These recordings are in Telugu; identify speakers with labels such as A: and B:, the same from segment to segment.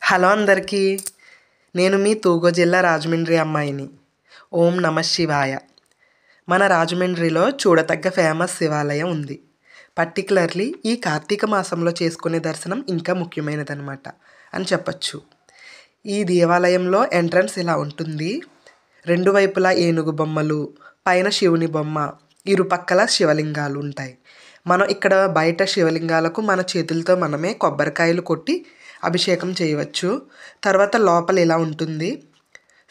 A: హలో అందరికీ. నేను మీ తూగో జిల్లా రాజమండ్రి అమ్మాయిని. ఓం నమ శివాయ. మన రాజమండ్రిలో చూడతగ్గ ఫేమస్ శివాలయం ఉంది. పర్టికులర్లీ ఈ కార్తీక మాసంలో చేసుకునే దర్శనం ఇంకా ముఖ్యమైనదనమాట అని చెప్పచ్చు. ఈ దేవాలయంలో ఎంట్రన్స్ ఇలా ఉంటుంది. రెండు వైపులా ఏనుగు బొమ్మలు, పైన శివుని బొమ్మ, ఇరుపక్కల శివలింగాలు ఉంటాయి. మనం ఇక్కడ బయట శివలింగాలకు మన చేతులతో మనమే కొబ్బరికాయలు కొట్టి అభిషేకం చేయవచ్చు. తర్వాత లోపల ఇలా ఉంటుంది.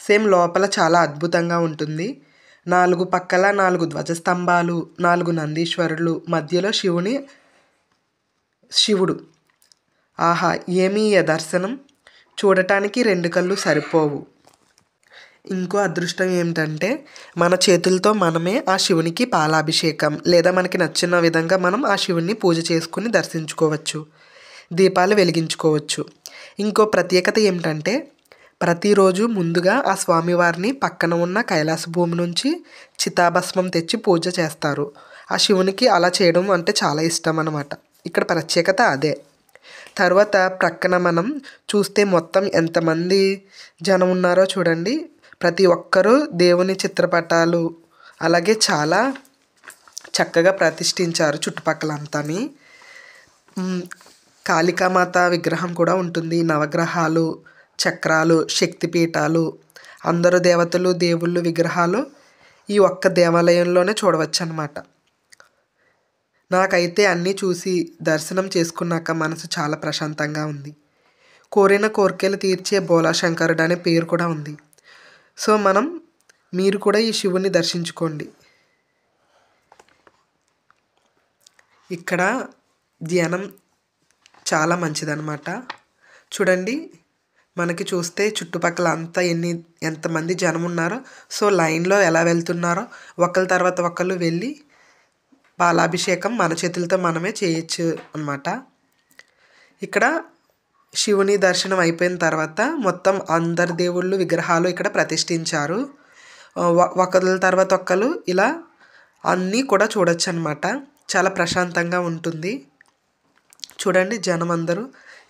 A: సేమ్ లోపల చాలా అద్భుతంగా ఉంటుంది. 4 పక్కల 4 ధ్వజస్తంభాలు, 4 నందీశ్వరులు, మధ్యలో శివుడు. ఆహా, ఏమీ దర్శనం! చూడటానికి 2 కళ్ళు సరిపోవు. ఇంకో అదృష్టం ఏమిటంటే మన చేతులతో మనమే ఆ శివునికి పాలాభిషేకం లేదా మనకి నచ్చిన విధంగా మనం ఆ శివుని పూజ చేసుకుని దర్శించుకోవచ్చు, దీపాలు వెలిగించుకోవచ్చు. ఇంకో ప్రత్యేకత ఏమిటంటే ప్రతిరోజు ముందుగా ఆ స్వామివారిని పక్కన ఉన్న కైలాస భూమి నుంచి చితాభస్మం తెచ్చి పూజ చేస్తారు. ఆ శివునికి అలా చేయడం అంటే చాలా ఇష్టం అన్నమాట. ఇక్కడ ప్రత్యేకత అదే. తర్వాత ప్రక్కన మనం చూస్తే మొత్తం ఎంతమంది జనం ఉన్నారో చూడండి. ప్రతి ఒక్కరూ దేవుని చిత్రపటాలు అలాగే చాలా చక్కగా ప్రతిష్ఠించారు చుట్టుపక్కలంతాని. కాళికామాత విగ్రహం కూడా ఉంటుంది. నవగ్రహాలు, చక్రాలు, శక్తిపీఠాలు, అందరు దేవతలు, దేవుళ్ళు విగ్రహాలు ఈ ఒక్క దేవాలయంలోనే చూడవచ్చు అన్నమాట. నాకైతే అన్నీ చూసి దర్శనం చేసుకున్నాక మనసు చాలా ప్రశాంతంగా ఉంది. కోరిన కోరికలు తీర్చే బోలాశంకరుడు అనే పేరు కూడా ఉంది. సో మీరు కూడా ఈ శివుని దర్శించుకోండి. ఇక్కడ ధ్యానం చాలా మంచిదన్నమాట. చూడండి, మనకి చూస్తే చుట్టుపక్కల అంతా ఎంతమంది జనం ఉన్నారో. సో లైన్లో ఎలా వెళ్తున్నారో ఒకరి తర్వాత ఒకళ్ళు వెళ్ళి పాలాభిషేకం మన చేతులతో మనమే చేయొచ్చు అన్నమాట. ఇక్కడ శివుని దర్శనం అయిపోయిన తర్వాత మొత్తం అందరి దేవుళ్ళు విగ్రహాలు ఇక్కడ ప్రతిష్ఠించారు. ఒకరి తర్వాత ఒకళ్ళు ఇలా అన్నీ కూడా చూడొచ్చు అన్నమాట. చాలా ప్రశాంతంగా ఉంటుంది. చూడండి, జనం అందరూ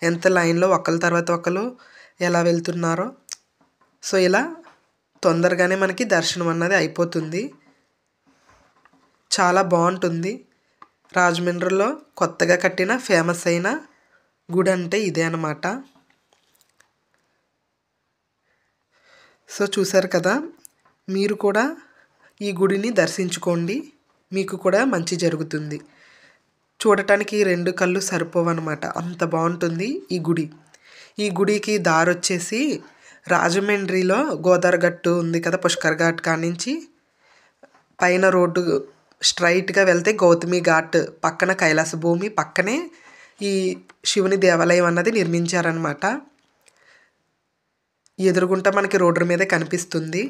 A: ఎంత లైన్లో ఒకరి తర్వాత ఒకళ్ళు ఎలా వెళ్తున్నారో. సో ఇలా తొందరగానే మనకి దర్శనం అన్నది అయిపోతుంది. చాలా బాగుంటుంది. రాజమండ్రిలో కొత్తగా కట్టిన ఫేమస్ అయిన గుడి అంటే ఇదే అన్నమాట. సో చూసారు కదా, మీరు కూడా ఈ గుడిని దర్శించుకోండి. మీకు కూడా మంచి జరుగుతుంది. చూడటానికి 2 కళ్ళు సరిపోవన్నమాట, అంత బాగుంటుంది ఈ గుడి. ఈ గుడికి దారి వచ్చేసి రాజమండ్రిలో గోదావరి గట్టు ఉంది కదా, పుష్కర్ ఘాట్ కానించి పైన రోడ్డు స్ట్రైట్గా వెళ్తే గౌతమి ఘాట్ పక్కన కైలాస భూమి పక్కనే ఈ శివుని దేవాలయం అన్నది నిర్మించారనమాట. ఎదురుగుంట మనకి రోడ్డు మీదే కనిపిస్తుంది.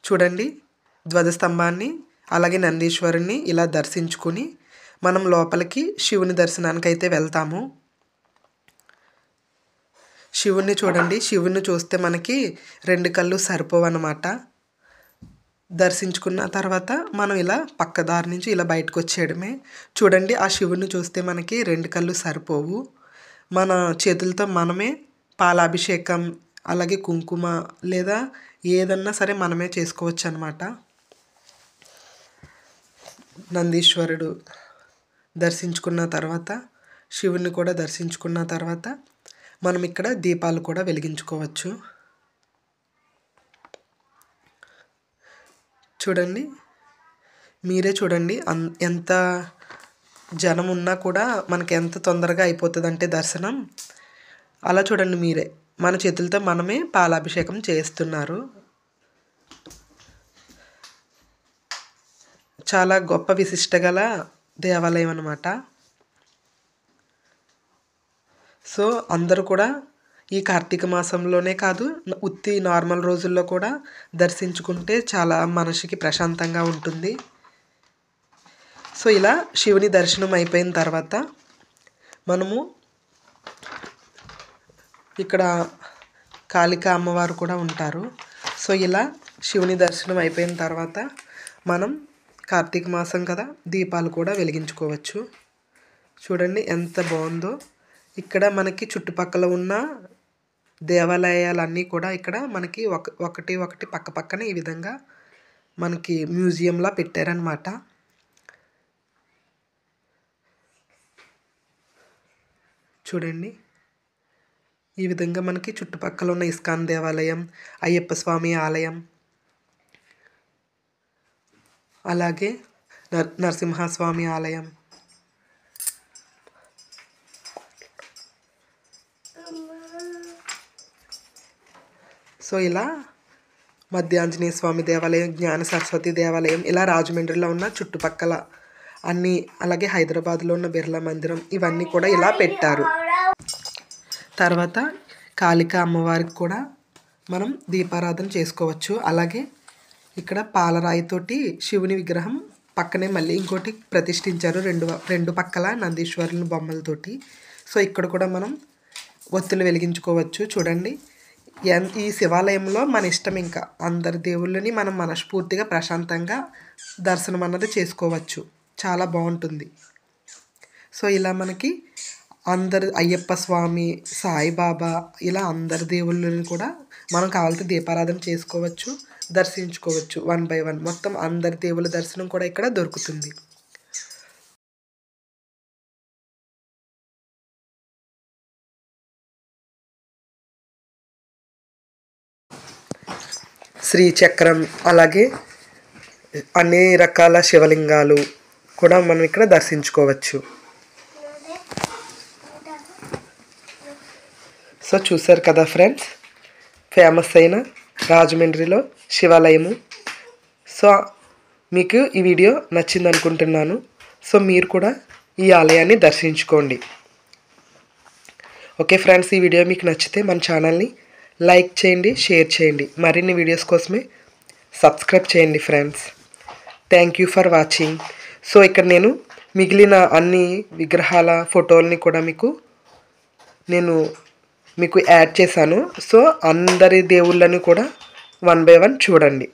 A: చూడండి, ధ్వజస్తంభాన్ని అలాగే నందీశ్వరుని ఇలా దర్శించుకుని మనం లోపలికి శివుని దర్శనానికి అయితే వెళ్తాము. శివుణ్ణి చూడండి, శివుణ్ణి చూస్తే మనకి 2 కళ్ళు సరిపోవన్నమాట. దర్శించుకున్న తర్వాత మనం ఇలా పక్కదారి నుంచి ఇలా బయటకు వచ్చేయడమే. చూడండి, ఆ శివుని చూస్తే మనకి 2 కళ్ళు సరిపోవు. మన చేతులతో మనమే పాలాభిషేకం అలాగే కుంకుమ లేదా ఏదన్నా సరే మనమే చేసుకోవచ్చు అన్నమాట. నందీశ్వరుడు దర్శించుకున్న తర్వాత శివుని కూడా దర్శించుకున్న తర్వాత మనం ఇక్కడ దీపాలు కూడా వెలిగించుకోవచ్చు. చూడండి, మీరే చూడండి ఎంత జనం ఉన్నా కూడా మనకి ఎంత తొందరగా అయిపోతుందంటే దర్శనం. అలా చూడండి, మీరే మన చేతులతో మనమే పాలాభిషేకం చేస్తున్నారు. చాలా గొప్ప విశిష్ట గల దేవాలయం అన్నమాట. సో అందరూ కూడా ఈ కార్తీక మాసంలోనే కాదు, ఉత్తి నార్మల్ రోజుల్లో కూడా దర్శించుకుంటే చాలా మనసుకి ప్రశాంతంగా ఉంటుంది. సో ఇలా శివుని దర్శనం అయిపోయిన తర్వాత మనము ఇక్కడ కాళికా అమ్మవారు కూడా ఉంటారు. సో ఇలా శివుని దర్శనం అయిపోయిన తర్వాత మనం కార్తీక మాసం కదా, దీపాలు కూడా వెలిగించుకోవచ్చు. చూడండి ఎంత బాగుందో. ఇక్కడ మనకి చుట్టుపక్కల ఉన్న దేవాలయాలన్నీ కూడా ఇక్కడ మనకి ఒకటి ఒకటి పక్క పక్కన ఈ విధంగా మనకి మ్యూజియంలా పెట్టారనమాట. చూడండి, ఈ విధంగా మనకి చుట్టుపక్కల ఉన్న ఇస్కాన్ దేవాలయం, అయ్యప్ప స్వామి ఆలయం, అలాగే నరసింహస్వామి ఆలయం, సో ఇలా మధ్య ఆంజనేయ స్వామి దేవాలయం, జ్ఞాన సరస్వతి దేవాలయం, ఇలా రాజమండ్రిలో ఉన్న చుట్టుపక్కల అన్నీ, అలాగే హైదరాబాద్లో ఉన్న బిర్లా మందిరం, ఇవన్నీ కూడా ఇలా పెట్టారు. తర్వాత కాళికా అమ్మవారికి కూడా మనం దీపారాధన చేసుకోవచ్చు. అలాగే ఇక్కడ పాలరాయితోటి శివుని విగ్రహం పక్కనే మళ్ళీ ఇంకోటి ప్రతిష్ఠించారు, రెండు పక్కల నందీశ్వరుని బొమ్మలతోటి. సో ఇక్కడ కూడా మనం ఒత్తులు వెలిగించుకోవచ్చు. చూడండి, ఈ శివాలయంలో మన ఇష్టం, ఇంకా అందరి దేవుళ్ళని మనం మనస్ఫూర్తిగా ప్రశాంతంగా దర్శనం అన్నది చేసుకోవచ్చు. చాలా బాగుంటుంది. సో ఇలా మనకి అందరు అయ్యప్ప స్వామి, సాయిబాబా, ఇలా అందరి దేవుళ్ళని కూడా మనం కావాల్సిన దీపారాధన చేసుకోవచ్చు, దర్శించుకోవచ్చు. 1 by 1 మొత్తం అందరి దేవుళ్ళ దర్శనం కూడా ఇక్కడ దొరుకుతుంది. శ్రీచక్రం, అలాగే అన్ని రకాల శివలింగాలు కూడా మనం ఇక్కడ దర్శించుకోవచ్చు. సో చూసారు కదా ఫ్రెండ్స్, ఫేమస్ అయిన రాజమండ్రిలో శివాలయము. సో మీకు ఈ వీడియో నచ్చింది అనుకుంటున్నాను. సో మీరు కూడా ఈ ఆలయాన్ని దర్శించుకోండి. ఓకే ఫ్రెండ్స్, ఈ వీడియో మీకు నచ్చితే మన ఛానల్ని లైక్ చేయండి, షేర్ చేయండి. మరిన్ని వీడియోస్ కోసమే సబ్స్క్రైబ్ చేయండి friends. Thank you for watching. So ఇక్కడ నేను మిగిలిన అన్ని విగ్రహాల ఫోటోల్ని కూడా నేను యాడ్ చేశాను. సో అందరి దేవుళ్ళని కూడా 1 by 1 చూడండి.